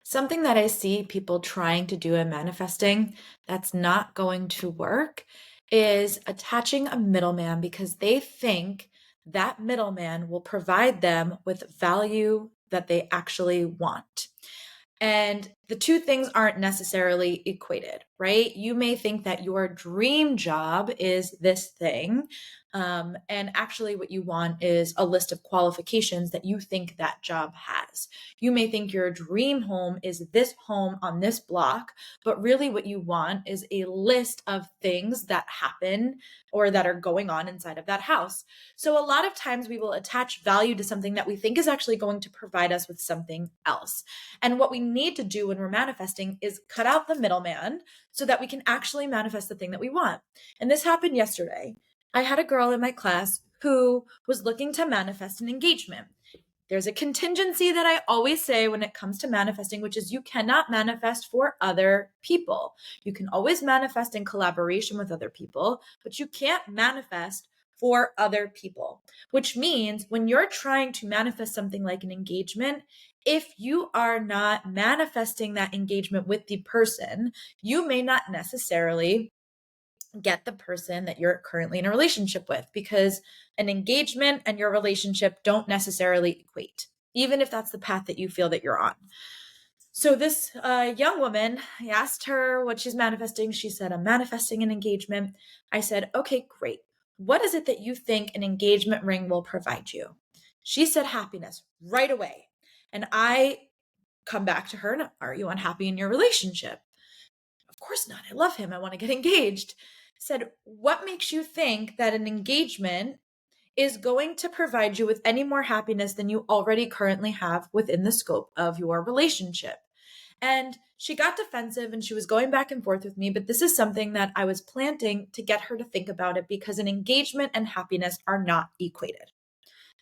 Something that I see people trying to do in manifesting that's not going to work is attaching a middleman because they think that middleman will provide them with value that they actually want. And the two things aren't necessarily equated, right? You may think that your dream job is this thing. And actually, what you want is a list of qualifications that you think that job has. You may think your dream home is this home on this block, but really, what you want is a list of things that happen or that are going on inside of that house. So, a lot of times we will attach value to something that we think is actually going to provide us with something else. And what we need to do when we're manifesting is cut out the middleman so that we can actually manifest the thing that we want. And this happened yesterday. I had a girl in my class who was looking to manifest an engagement. There's a contingency that I always say when it comes to manifesting, which is you cannot manifest for other people. You can always manifest in collaboration with other people, but you can't manifest for other people, which means when you're trying to manifest something like an engagement, if you are not manifesting that engagement with the person, you may not necessarily get the person that you're currently in a relationship with because an engagement and your relationship don't necessarily equate, even if that's the path that you feel that you're on. So this young woman, I asked her what she's manifesting. She said, I'm manifesting an engagement. I said, okay, great. What is it that you think an engagement ring will provide you? She said happiness right away. And I come back to her and, are you unhappy in your relationship? Of course not. I love him. I want to get engaged. Said, what makes you think that an engagement is going to provide you with any more happiness than you already currently have within the scope of your relationship? And she got defensive and she was going back and forth with me. But this is something that I was planting to get her to think about it because an engagement and happiness are not equated.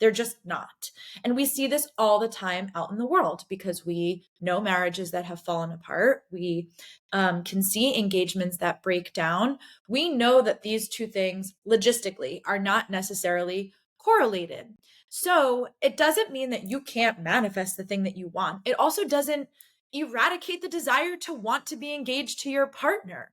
They're just not. And we see this all the time out in the world because we know marriages that have fallen apart. We can see engagements that break down. We know that these two things logistically are not necessarily correlated. So it doesn't mean that you can't manifest the thing that you want. It also doesn't eradicate the desire to want to be engaged to your partner.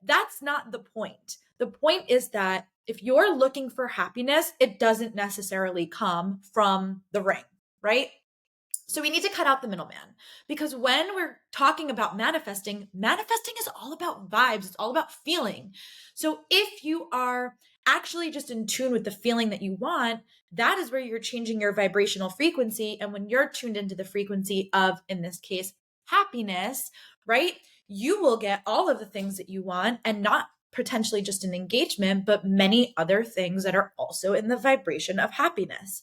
That's not the point. The point is that if you're looking for happiness, it doesn't necessarily come from the ring, right? So we need to cut out the middleman because when we're talking about manifesting, manifesting is all about vibes. It's all about feeling. So if you are actually just in tune with the feeling that you want, that is where you're changing your vibrational frequency. And when you're tuned into the frequency of, in this case, happiness, right? You will get all of the things that you want and not potentially just an engagement, but many other things that are also in the vibration of happiness.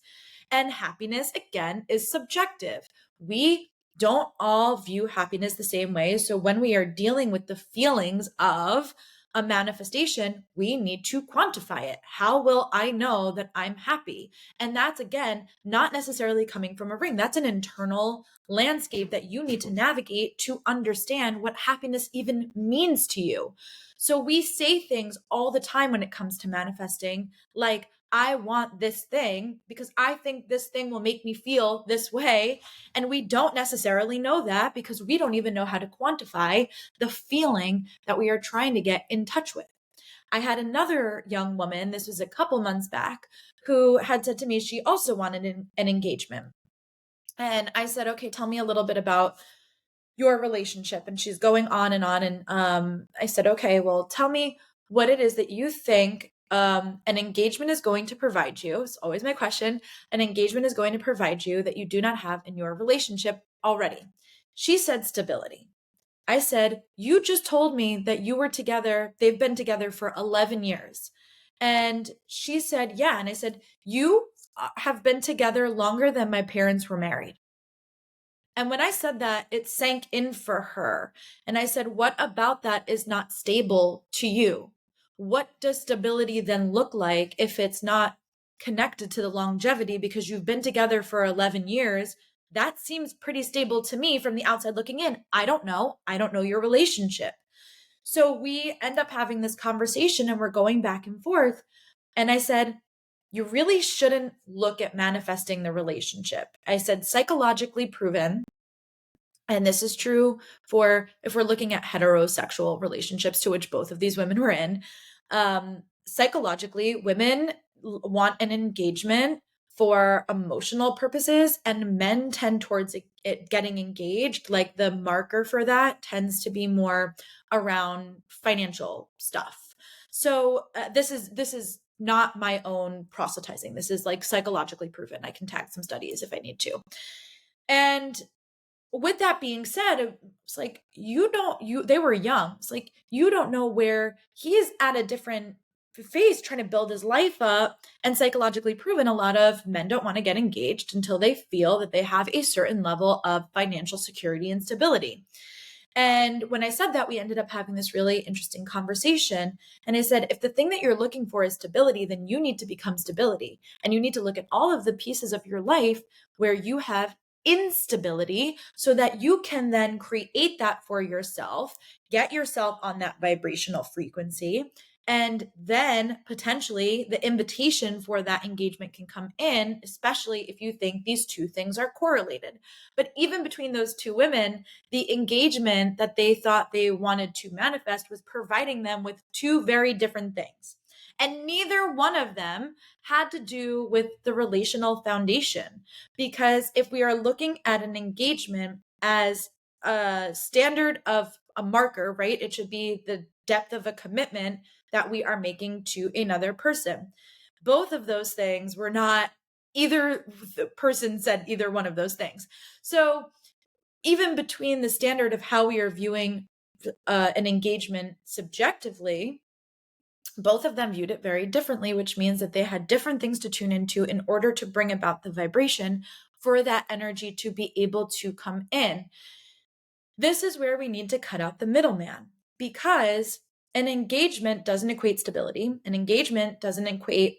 And happiness, again, is subjective. We don't all view happiness the same way. So when we are dealing with the feelings of a manifestation, we need to quantify it. How will I know that I'm happy? And that's, again, not necessarily coming from a ring. That's an internal landscape that you need to navigate to understand what happiness even means to you. So we say things all the time when it comes to manifesting, like, I want this thing because I think this thing will make me feel this way. And we don't necessarily know that because we don't even know how to quantify the feeling that we are trying to get in touch with. I had another young woman, this was a couple months back, who had said to me she also wanted an engagement. And I said, okay, tell me a little bit about your relationship. And she's going on and on. And I said, okay, well, tell me what it is that you think an engagement is going to provide you. It's always my question. An engagement is going to provide you that you do not have in your relationship already. She said stability. I said, you just told me that you were together. They've been together for 11 years. And she said, yeah. And I said, you have been together longer than my parents were married. And when I said that, it sank in for her. And I said, what about that is not stable to you? What does stability then look like if it's not connected to the longevity because you've been together for 11 years? That seems pretty stable to me from the outside looking in. I don't know. I don't know your relationship. So we end up having this conversation and we're going back and forth. And I said, you really shouldn't look at manifesting the relationship. I said, psychologically proven. And this is true for if we're looking at heterosexual relationships to which both of these women were in. Psychologically, women want an engagement for emotional purposes, and men tend towards it getting engaged. Like the marker for that tends to be more around financial stuff. So this is not my own proselytizing. This is like psychologically proven. I can tag some studies if I need to. And with that being said, it's like they were young. It's like you don't know where he's at a different phase trying to build his life up, and psychologically proven a lot of men don't want to get engaged until they feel that they have a certain level of financial security and stability. And when I said that, we ended up having this really interesting conversation. And I said, if the thing that you're looking for is stability, then you need to become stability. And you need to look at all of the pieces of your life where you have instability so that you can then create that for yourself, get yourself on that vibrational frequency. And then potentially the invitation for that engagement can come in, especially if you think these two things are correlated. But even between those two women, the engagement that they thought they wanted to manifest was providing them with two very different things. And neither one of them had to do with the relational foundation. Because if we are looking at an engagement as a standard of a marker, right, it should be the depth of a commitment that we are making to another person. Both of those things were not, either the person said either one of those things. So even between the standard of how we are viewing an engagement subjectively, both of them viewed it very differently, which means that they had different things to tune into in order to bring about the vibration for that energy to be able to come in. This is where we need to cut out the middleman, because an engagement doesn't equate stability. An engagement doesn't equate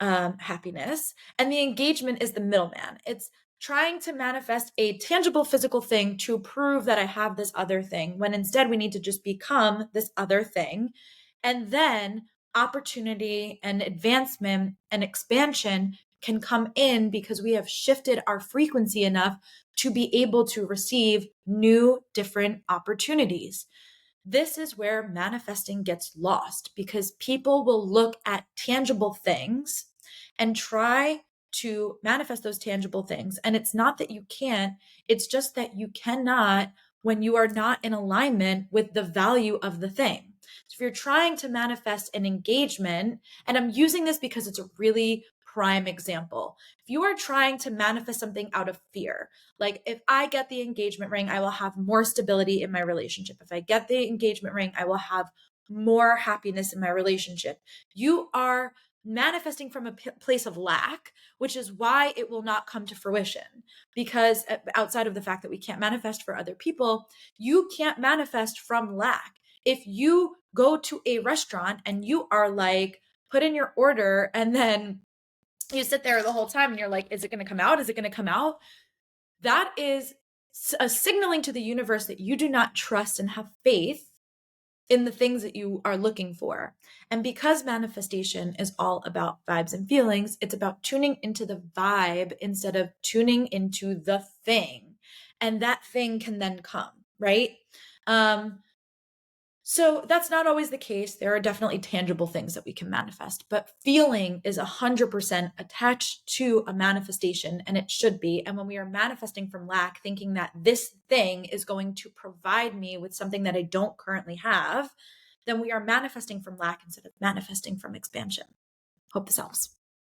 happiness. And the engagement is the middleman. It's trying to manifest a tangible physical thing to prove that I have this other thing, when instead we need to just become this other thing. And then opportunity and advancement and expansion can come in because we have shifted our frequency enough to be able to receive new, different opportunities. This is where manifesting gets lost, because people will look at tangible things and try to manifest those tangible things. And it's not that you can't, it's just that you cannot when you are not in alignment with the value of the thing. So if you're trying to manifest an engagement, and I'm using this because it's a really prime example. If you are trying to manifest something out of fear, like if I get the engagement ring, I will have more stability in my relationship. If I get the engagement ring, I will have more happiness in my relationship. You are manifesting from a place of lack, which is why it will not come to fruition. Because outside of the fact that we can't manifest for other people, you can't manifest from lack. If you go to a restaurant and you are like, put in your order, and then you sit there the whole time and you're like, is it going to come out? Is it going to come out? That is a signaling to the universe that you do not trust and have faith in the things that you are looking for. And because manifestation is all about vibes and feelings, it's about tuning into the vibe instead of tuning into the thing. And that thing can then come, right? So that's not always the case. There are definitely tangible things that we can manifest, but feeling is 100% attached to a manifestation, and it should be. And when we are manifesting from lack, thinking that this thing is going to provide me with something that I don't currently have, then we are manifesting from lack instead of manifesting from expansion. Hope this helps.